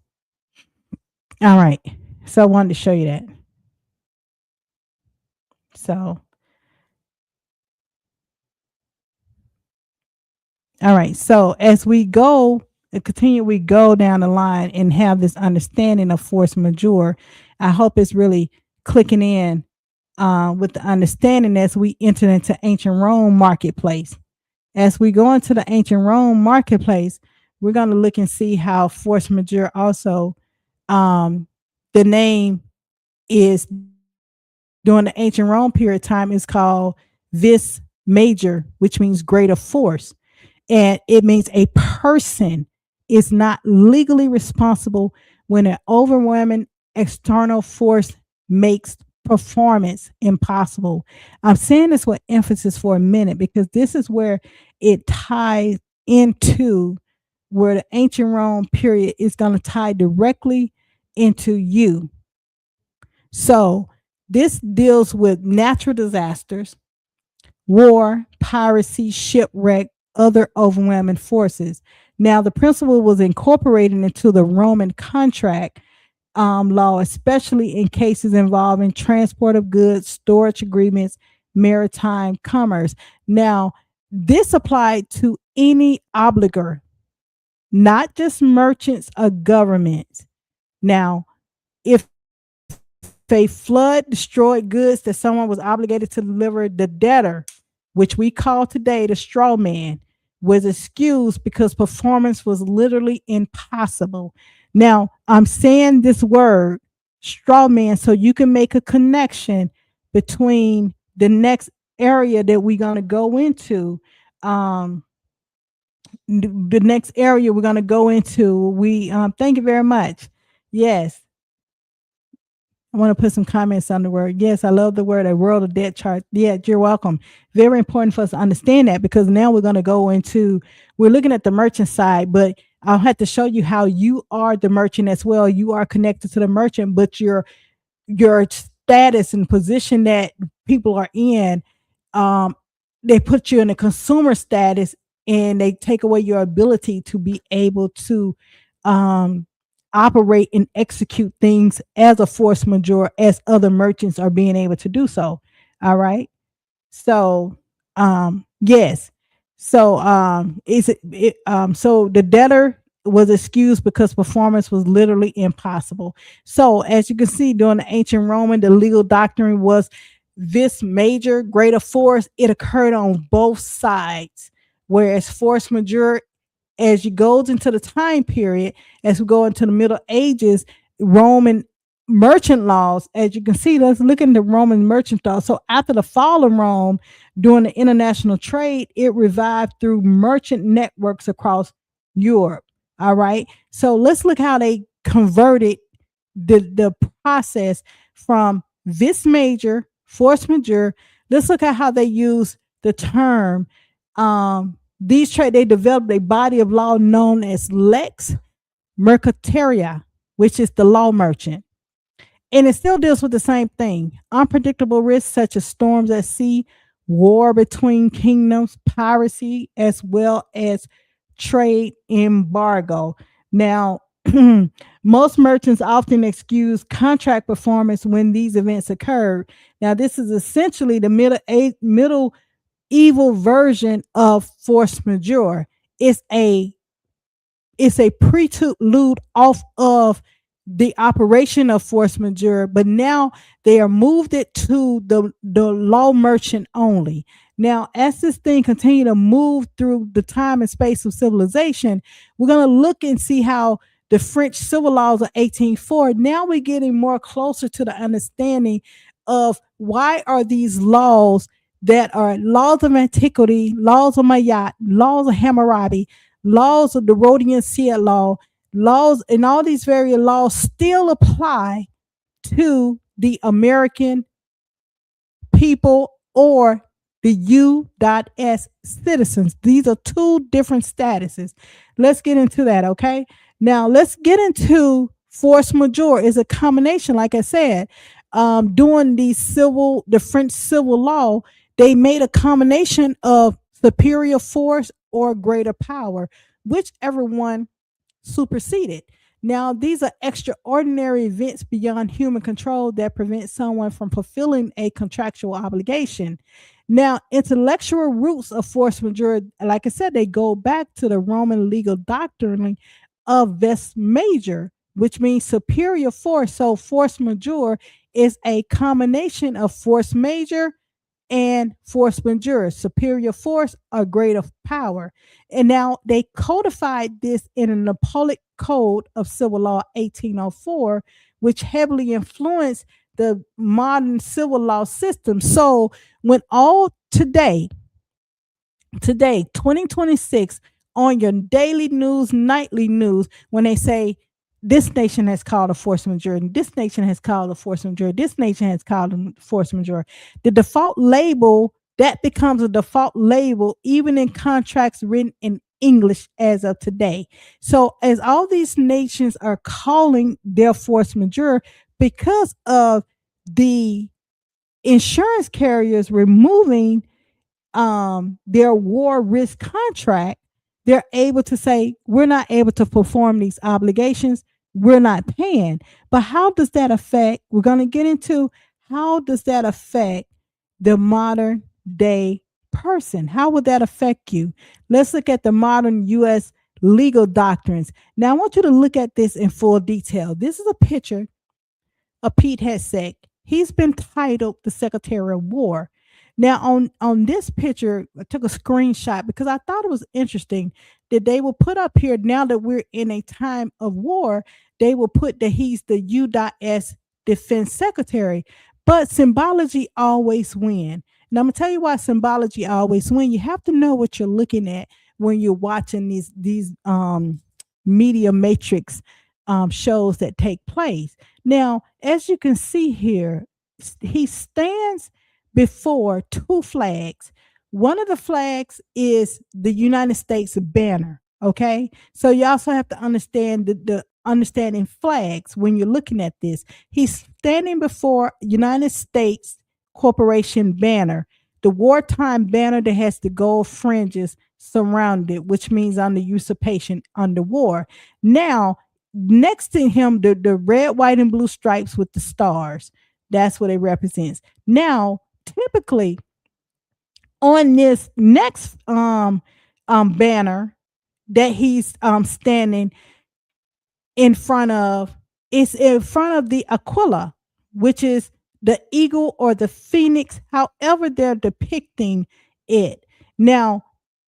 All right. So I wanted to show you that. So, all right. So as we go, we go down the line and have this understanding of force majeure. I hope it's really clicking in with the understanding as we enter into ancient Rome marketplace. As we go into the ancient Rome marketplace, we're going to look and see how force majeure also, the name is during the ancient Rome period of time is called vis major, which means greater force. And it means a person is not legally responsible when an overwhelming external force makes performance impossible. I'm saying this with emphasis for a minute because this is where it ties into where the ancient Rome period is going to tie directly into you. So this deals with natural disasters, war, piracy, shipwreck, other overwhelming forces. Now, the principle was incorporated into the Roman contract law, especially in cases involving transport of goods, storage agreements, maritime commerce. Now, this applied to any obligor, not just merchants or governments. Now, if a flood destroyed goods that someone was obligated to deliver, the debtor, which we call today the straw man, was excused because performance was literally impossible. Now, I'm saying this word, straw man, so you can make a connection between the next area that we're going to go into. The next area we're going to go into, thank you very much. Yes. I want to put some comments on the word. Yes, I love the word, a world of debt chart. Yeah, you're welcome. Very important for us to understand that because now we're going to go into, we're looking at the merchant side, but I'll have to show you how you are the merchant as well. You are connected to the merchant, but your status and position that people are in, they put you in a consumer status and they take away your ability to be able to operate and execute things as a force majeure as other merchants are being able to do so. All right. So yes. So so the debtor was excused because performance was literally impossible. So as you can see, during the ancient Roman, the legal doctrine was this major greater force. It occurred on both sides, whereas force majeure, as you goes into the time period, as we go into the Middle Ages, Roman merchant laws, as you can see, let's look into Roman merchant laws. So after the fall of Rome, during the international trade, it revived through merchant networks across Europe. All right. So let's look how they converted the process from vis major, force majeure. Let's look at how they use the term they developed a body of law known as lex mercatoria, which is the law merchant. And it still deals with the same thing. Unpredictable risks such as storms at sea, war between kingdoms, piracy, as well as trade embargo. Now, most merchants often excuse contract performance when these events occurred. Now, this is essentially the middle evil version of force majeure. It's a prelude off of the operation of force majeure, but now they are moved it to the law merchant only. Now, as this thing continue to move through the time and space of civilization, we're going to look and see how the French civil laws of 1804, now we're getting more closer to the understanding of why are these laws that are laws of antiquity, laws of Mayotte, laws of Hammurabi, laws of the Rhodian Sea law, laws, and all these various laws still apply to the American people or the U.S. citizens. These are two different statuses. Let's get into that, okay? Now, let's get into force majeure. Is a combination, like I said, during the French civil law, they made a combination of superior force or greater power, whichever one superseded. Now, these are extraordinary events beyond human control that prevent someone from fulfilling a contractual obligation. Now, intellectual roots of force majeure, like I said, they go back to the Roman legal doctrine of vis major, which means superior force. So, force majeure is a combination of force major and force majeure, superior force or greater power. And now they codified this in a Napoleonic Code of Civil Law 1804, which heavily influenced the modern civil law system. So when all today, 2026, on your daily news, nightly news, when they say this nation has called a force majeure, and this nation has called a force majeure, this nation has called a force majeure, the default label, that becomes a default label even in contracts written in English as of today. So as all these nations are calling their force majeure because of the insurance carriers removing their war risk contract, they're able to say, we're not able to perform these obligations, we're not paying. But how does that affect? We're going to get into how does that affect the modern day person? How would that affect you? Let's look at the modern U.S. legal doctrines. Now, I want you to look at this in full detail. This is a picture of Pete Hegseth. He's been titled the Secretary of War. Now, on this picture, I took a screenshot because I thought it was interesting that they will put up here, now that we're in a time of war, they will put that he's the U.S. Defense Secretary. But symbology always wins. And I'm going to tell you why symbology always wins. You have to know what you're looking at when you're watching these media matrix shows that take place. Now, as you can see here, he stands before two flags. One of the flags is the United States banner. Okay, so you also have to understand the understanding flags when you're looking at this. He's standing before United States Corporation banner, the wartime banner that has the gold fringes surrounded, which means under usurpation, under war. Now, next to him, the red, white, and blue stripes with the stars. That's what it represents. Now, typically on this next banner that he's standing in front of, is in front of the Aquila, which is the eagle or the phoenix, however they're depicting it. Now,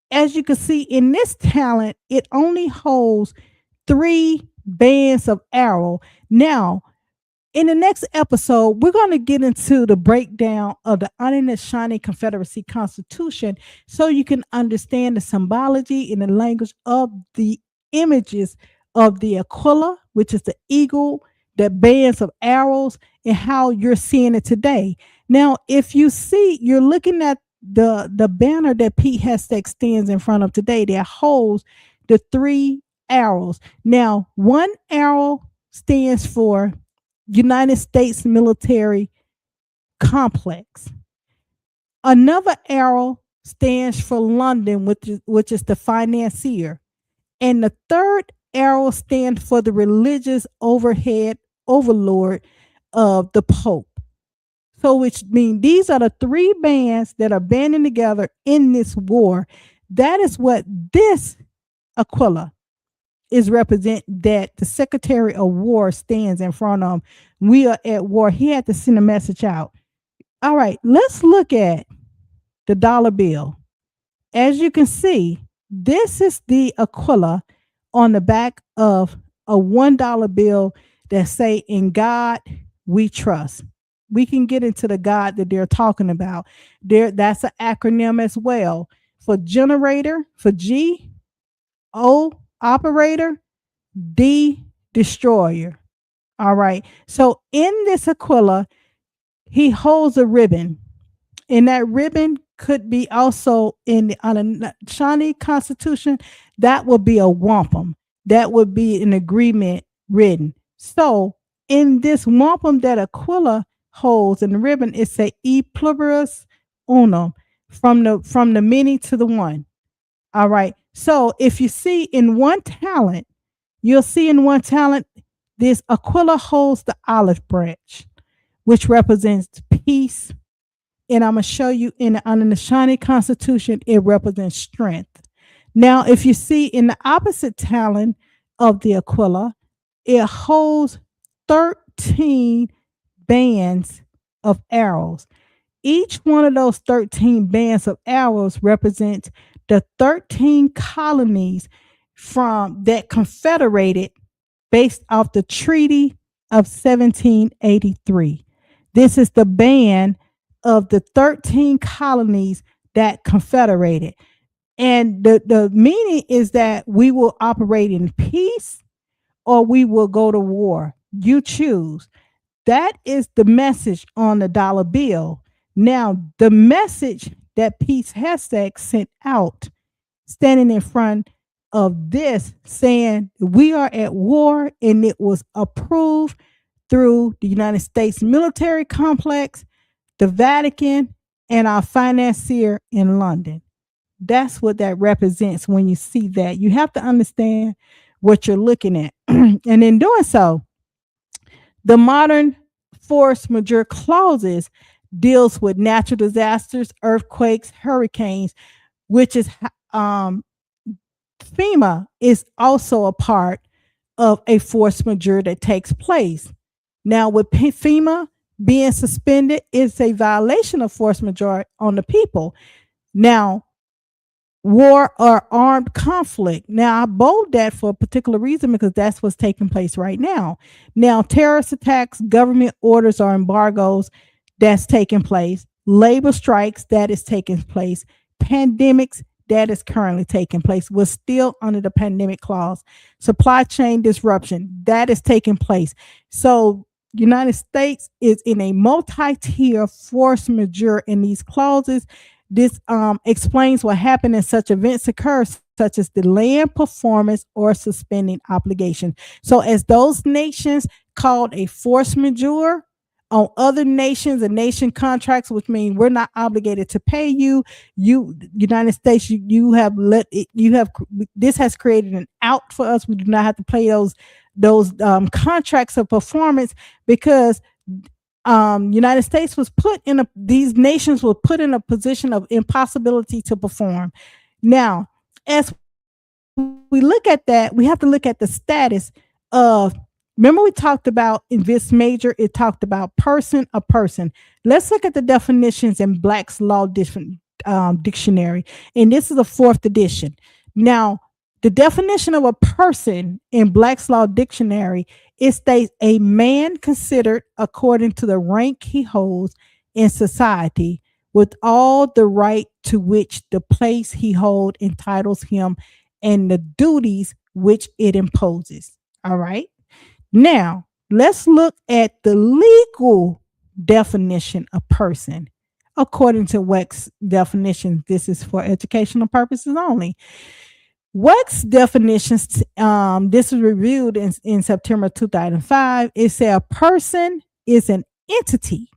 as you can see in this talent, it only holds 3 bands of arrow. Now, in the next episode, we're going to get into the breakdown of the Haudenosaunee Confederacy Constitution so you can understand the symbology and the language of the images of the Aquila, which is the eagle, the bands of arrows, and how you're seeing it today. Now, if you see, you're looking at the banner that Pete Hegseth stands in front of today that holds the 3 arrows. Now, one arrow stands for United States Military Complex. Another arrow stands for London, which is the financier. And the third arrow stands for the religious overlord of the Pope. So which means these are the 3 bands that are banding together in this war. That is what this Aquila is represent that the Secretary of War stands in front of him. We are at war. He had to send a message out. All right, let's look at the dollar bill. As you can see, this is the Aquila on the back of a $1 bill that say, "In God we trust." We can get into the God that they're talking about. That's an acronym as well. For generator, for G, O, operator, D, destroyer. All right. So in this Aquila, he holds a ribbon, and that ribbon could be also on a Shawnee Constitution. That would be a wampum. That would be an agreement written. So in this wampum that Aquila holds in the ribbon, it's a e pluribus unum, from the many to the one. All right. So if you see in one talent, you'll see in one talent, this Aquila holds the olive branch, which represents peace. And I'm going to show you under the Shawnee Constitution, it represents strength. Now, if you see in the opposite talon of the Aquila, it holds 13 bands of arrows. Each one of those 13 bands of arrows represents the 13 colonies that confederated based off the Treaty of 1783. This is the band of the 13 colonies that confederated. And the meaning is that we will operate in peace or we will go to war. You choose. That is the message on the dollar bill. Now, the message that Peace Hashtag sent out, standing in front of this, saying we are at war, and it was approved through the United States military complex, the Vatican, and our financier in London. That's what that represents when you see that. You have to understand what you're looking at. And in doing so, the modern force majeure clauses deals with natural disasters, earthquakes, hurricanes, which is FEMA is also a part of a force majeure that takes place. Now, with FEMA being suspended, it's a violation of force majeure on the people. Now, war or armed conflict. Now, I bold that for a particular reason because that's what's taking place right now. Now, terrorist attacks, government orders or embargoes, that's taking place. Labor strikes, that is taking place. Pandemics, that is currently taking place. We're still under the pandemic clause. Supply chain disruption, that is taking place. So United States is in a multi-tier force majeure in these clauses. This explains what happened in such events occur, such as delaying performance or suspending obligation. So as those nations called a force majeure on other nations and nation contracts, which mean we're not obligated to pay you, United States, you have this has created an out for us. We do not have to pay those contracts of performance because United States was these nations were put in a position of impossibility to perform. Now, as we look at that, we have to look at the status of, remember we talked about in this major, it talked about a person. Let's look at the definitions in Black's Law Dictionary. And this is a 4th edition. Now, the definition of a person in Black's Law Dictionary, it states a man considered according to the rank he holds in society with all the right to which the place he holds entitles him and the duties which it imposes. All right. Now, let's look at the legal definition of person. According to Weck's definition, this is for educational purposes only. Weck's definitions, this was reviewed in September 2005. It said a person is an entity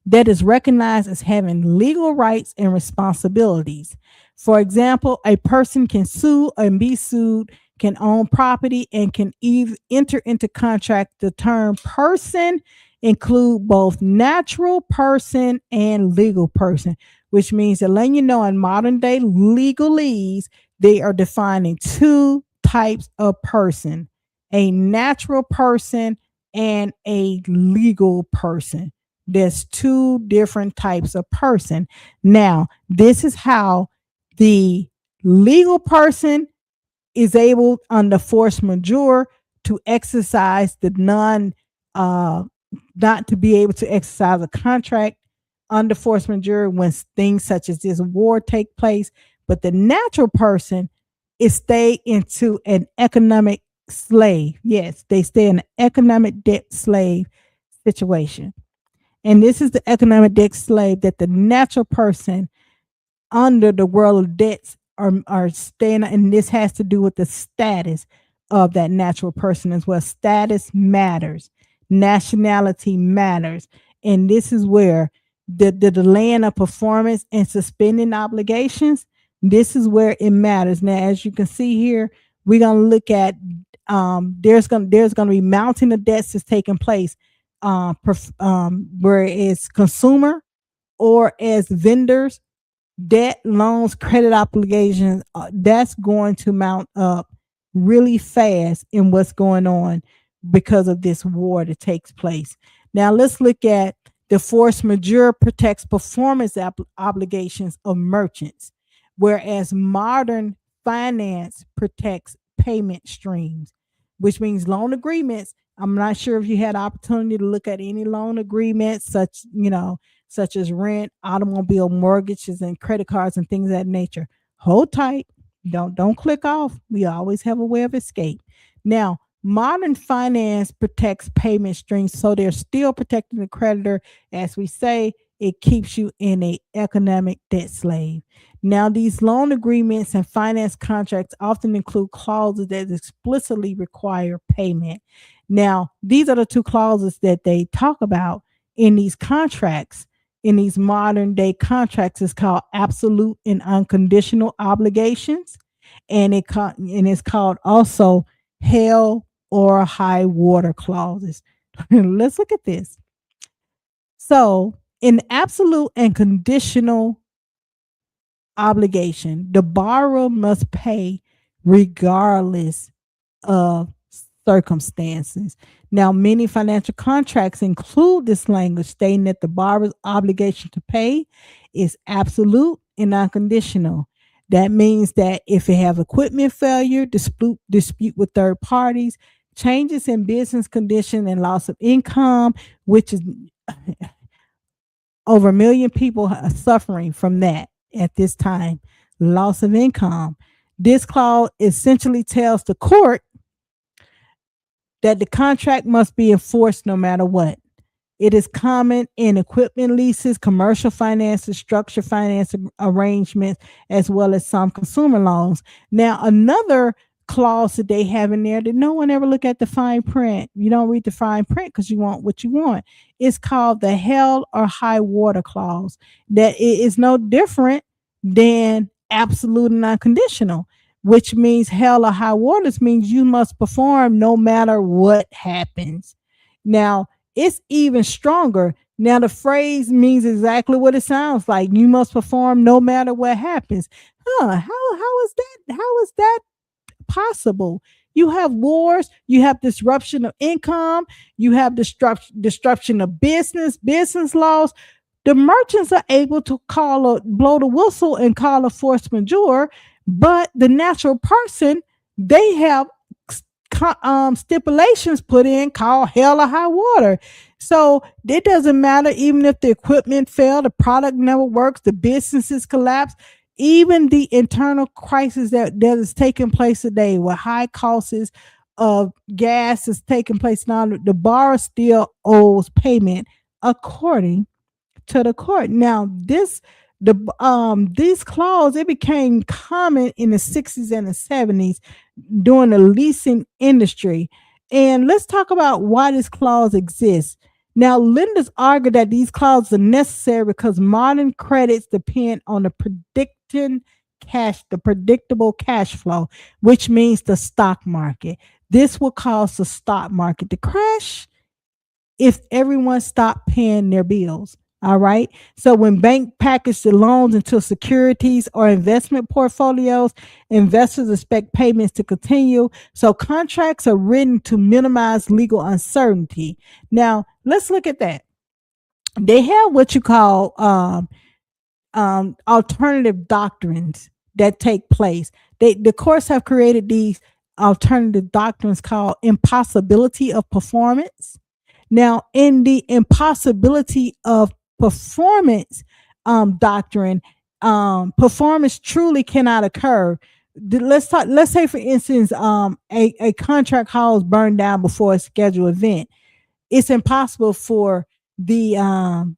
that is recognized as having legal rights and responsibilities. For example, a person can sue and be sued, can own property, and can enter into contract. The term person include both natural person and legal person, which means that letting you know in modern day legalese, they are defining two types of person: a natural person and a legal person. There's two different types of person. Now, this is how the legal person is able under force majeure to exercise the uh not to be able to exercise a contract under force majeure when things such as this war take place. But the natural person is stay into an economic slave. Yes, they stay in an economic debt slave situation. And this is the economic debt slave that the natural person under the world of debts are staying, and this has to do with the status of that natural person as well. Status matters, nationality matters, and this is where the delaying of performance and suspending obligations, this is where it matters. Now, as you can see here, we're going to look at there's going to be mounting of debts that's taking place, where it's consumer or as vendors, debt, loans, credit obligations, that's going to mount up really fast in what's going on because of this war that takes place. Now, let's look at the force majeure protects performance obligations of merchants, whereas modern finance protects payment streams, which means loan agreements. I'm not sure if you had opportunity to look at any loan agreements, such as rent, automobile mortgages, and credit cards and things of that nature. Hold tight. Don't click off. We always have a way of escape. Now, modern finance protects payment streams, so they're still protecting the creditor. As we say, it keeps you in a economic debt slave. Now, these loan agreements and finance contracts often include clauses that explicitly require payment. Now, these are the two clauses that they talk about in these contracts. In these modern day contracts, is called absolute and unconditional obligations, and it's called also hell or high water clauses. Let's look at this. So, in absolute and conditional obligation, the borrower must pay regardless of circumstances. Now, many financial contracts include this language stating that the borrower's obligation to pay is absolute and unconditional. That means that if it have equipment failure, dispute with third parties, changes in business condition, and loss of income, which is over 1 million people are suffering from that at this time, loss of income. This clause essentially tells the court that the contract must be enforced no matter what. It is common in equipment leases, commercial finances, structured finance arrangements, as well as some consumer loans. Now, another clause that they have in there that no one ever look at the fine print. You don't read the fine print because you want what you want. It's called the hell or high water clause. That it is no different than absolute and unconditional, which means hell or high waters means you must perform no matter what happens. Now, it's even stronger. Now, the phrase means exactly what it sounds like. You must perform no matter what happens. How is that? How is that possible? You have wars, you have disruption of income, you have disruption of business laws. The merchants are able to blow the whistle and call a force majeure, but the natural person, they have stipulations put in called hell or high water. So it doesn't matter even if the equipment failed, the product never works, the businesses collapse, even the internal crisis that is taking place today with high costs of gas is taking place now, the borrower still owes payment according to the court. Now, these clauses, it became common in the 60s and the 70s during the leasing industry. And let's talk about why this clause exists. Now, lenders argue that these clauses are necessary because modern credits depend on the predictable cash flow, which means the stock market. This will cause the stock market to crash if everyone stopped paying their bills. All right. So when bank package the loans into securities or investment portfolios, investors expect payments to continue. So contracts are written to minimize legal uncertainty. Now let's look at that. They have what you call alternative doctrines that take place. The courts have created these alternative doctrines called impossibility of performance. Now, in the impossibility of performance doctrine, performance truly cannot occur. Let's talk. Let's say, for instance, a contract hall is burned down before a scheduled event. It's impossible for the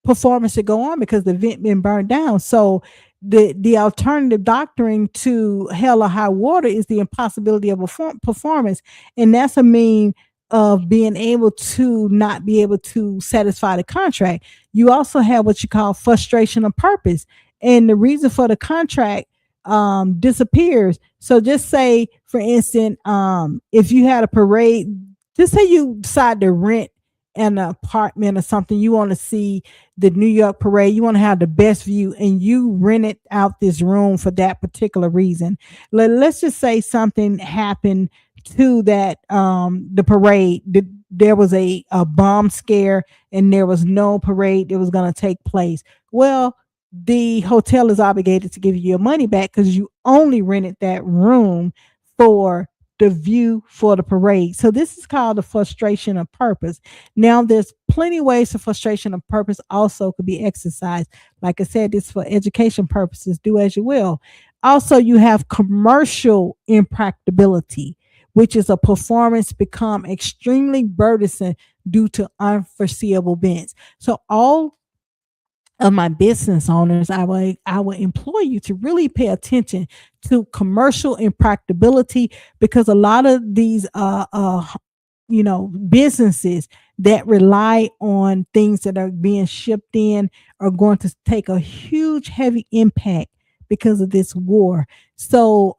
performance to go on because the event been burned down. So the alternative doctrine to hell or high water is the impossibility of a performance, and that's a mean of being able to not be able to satisfy the contract. You also have what you call frustration of purpose, and the reason for the contract disappears. So just say, for instance, if you had a parade, just say you decide to rent an apartment or something, you want to see the New York parade, you want to have the best view, and you rented out this room for that particular reason. Let's just say something happened to that the parade. There was a bomb scare and there was no parade that was going to take place. Well, the hotel is obligated to give you your money back because you only rented that room for the view for the parade. So this is called the frustration of purpose. Now there's plenty of ways the frustration of purpose also could be exercised. Like I said, this for education purposes, do as you will. Also, you have commercial impracticability, which is a performance become extremely burdensome due to unforeseeable events. So all of my business owners, I would implore you to really pay attention to commercial impracticability, because a lot of these businesses that rely on things that are being shipped in are going to take a huge heavy impact because of this war. So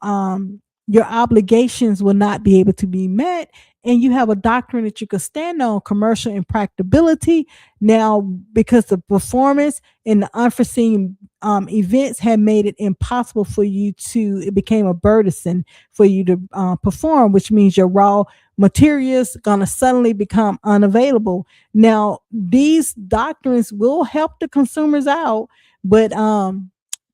your obligations will not be able to be met, and you have a doctrine that you could stand on, commercial impracticability. Now, because the performance and the unforeseen events had made it impossible for you to, it became a burdensome for you to perform, which means your raw materials gonna suddenly become unavailable. Now, these doctrines will help the consumers out, but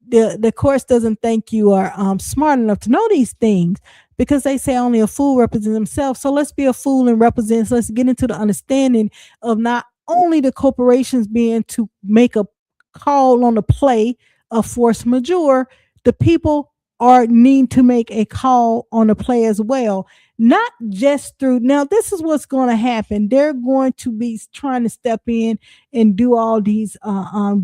the course doesn't think you are smart enough to know these things, because they say only a fool represents himself. So let's be a fool and represent. Let's get into the understanding of not only the corporations being to make a call on the play of force majeure, the people are need to make a call on the play as well. Not just through, now this is what's going to happen. They're going to be trying to step in and do all these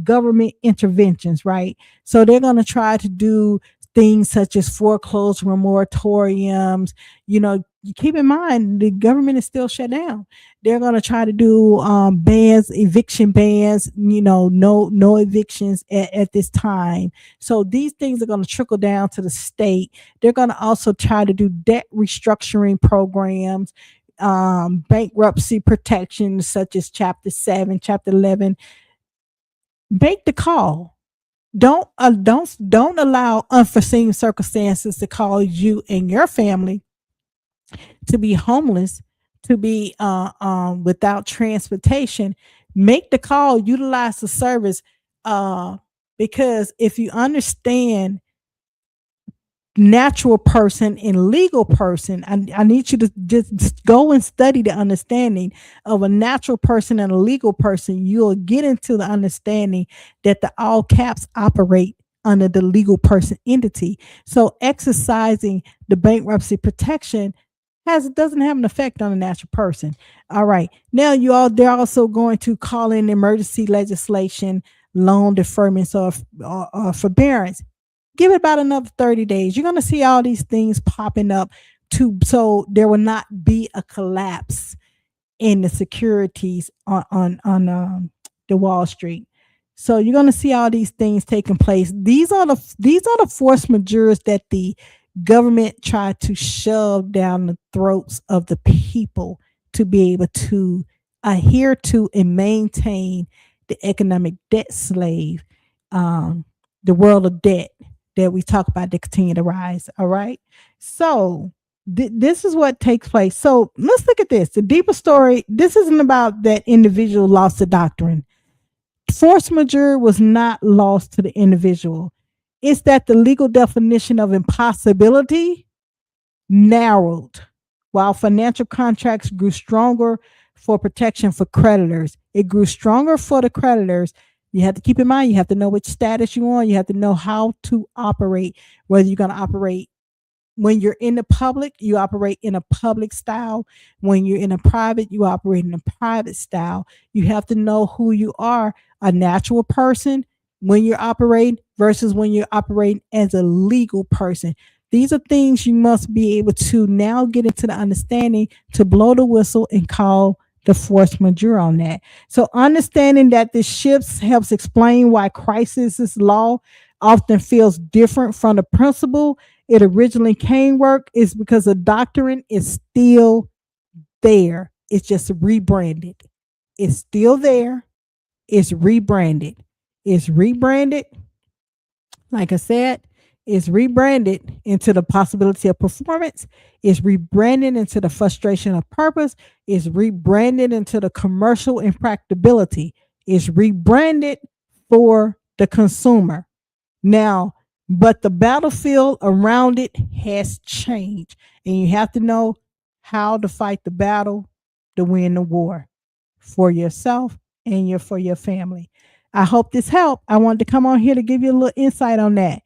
government interventions, right? So they're going to try to do things such as foreclosure moratoriums. You keep in mind the government is still shut down. They're going to try to do bans, eviction bans, no evictions at this time. So these things are going to trickle down to the state. They're going to also try to do debt restructuring programs, bankruptcy protection such as Chapter 7, Chapter 11. Make the call. Don't allow unforeseen circumstances to cause you and your family to be homeless, to be without transportation. Make the call, utilize the service, because if you understand natural person and legal person, I need you to just go and study the understanding of a natural person and a legal person. You'll get into the understanding that the all caps operate under the legal person entity. So exercising the bankruptcy protection doesn't have an effect on a natural person. All right. Now they're also going to call in emergency legislation, loan deferments or forbearance. Give it about another 30 days. You're going to see all these things popping up so there will not be a collapse in the securities on the Wall Street. So you're going to see all these things taking place. These are the force majeures that the government tried to shove down the throats of the people to be able to adhere to and maintain the economic debt slave, the world of debt that we talk about that continue to rise. All right. So this is what takes place. So let's look at this. The deeper story, this isn't about that individual lost the doctrine. Force majeure was not lost to the individual. It's that the legal definition of impossibility narrowed while financial contracts grew stronger for protection for creditors. It grew stronger for the creditors. You have to keep in mind, you have to know which status you're on. You have to know how to operate, whether you're going to operate when you're in the public, you operate in a public style. When you're in a private, you operate in a private style. You have to know who you are, a natural person when you're operating versus when you're operating as a legal person. These are things you must be able to now get into the understanding to blow the whistle and call the force majeure on that. So understanding that this shifts helps explain why crisis law often feels different from the principle it originally came work is because the doctrine is still there. It's just rebranded. It's still there. It's rebranded. It's rebranded. Like I said, it's rebranded into the possibility of performance. It's rebranded into the frustration of purpose. It's rebranded into the commercial impracticability. It's rebranded for the consumer. Now, but the battlefield around it has changed, and you have to know how to fight the battle to win the war for yourself and for your family. I hope this helped. I wanted to come on here to give you a little insight on that.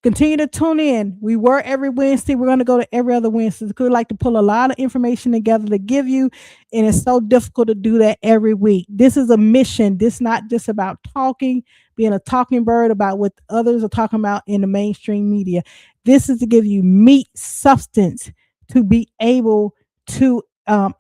Continue to tune in. We were every Wednesday. We're going to go to every other Wednesday. We like to pull a lot of information together to give you, and it's so difficult to do that every week. This is a mission. This is not just about talking, being a talking bird about what others are talking about in the mainstream media. This is to give you meat, substance to be able to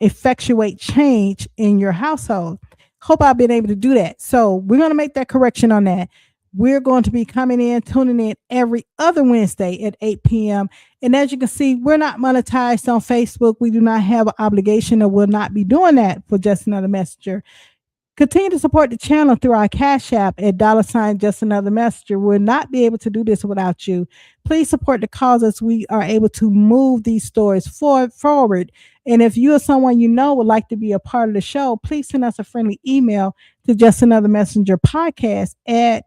effectuate change in your household. Hope I've been able to do that. So we're going to make that correction on that. We're going to be tuning in every other Wednesday at 8 p.m. And as you can see, we're not monetized on Facebook. We do not have an obligation, or will not be doing that for Just Another Messenger. Continue to support the channel through our Cash App at $JustAnotherMessenger. We'll not be able to do this without you. Please support the cause as we are able to move these stories forward. And if you or someone you know would like to be a part of the show, please send us a friendly email to JustAnotherMessengerPodcast at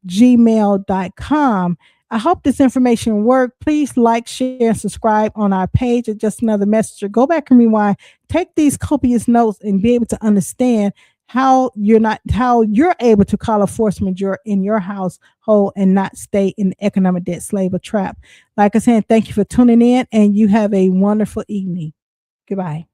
gmail.com. I hope this information worked. Please like, share, and subscribe on our page at Just Another Messenger. Go back and rewind. Take these copious notes and be able to understand how you're able to call a force majeure in your household and not stay in the economic debt slave or trap. Like I said, thank you for tuning in, and you have a wonderful evening. Goodbye.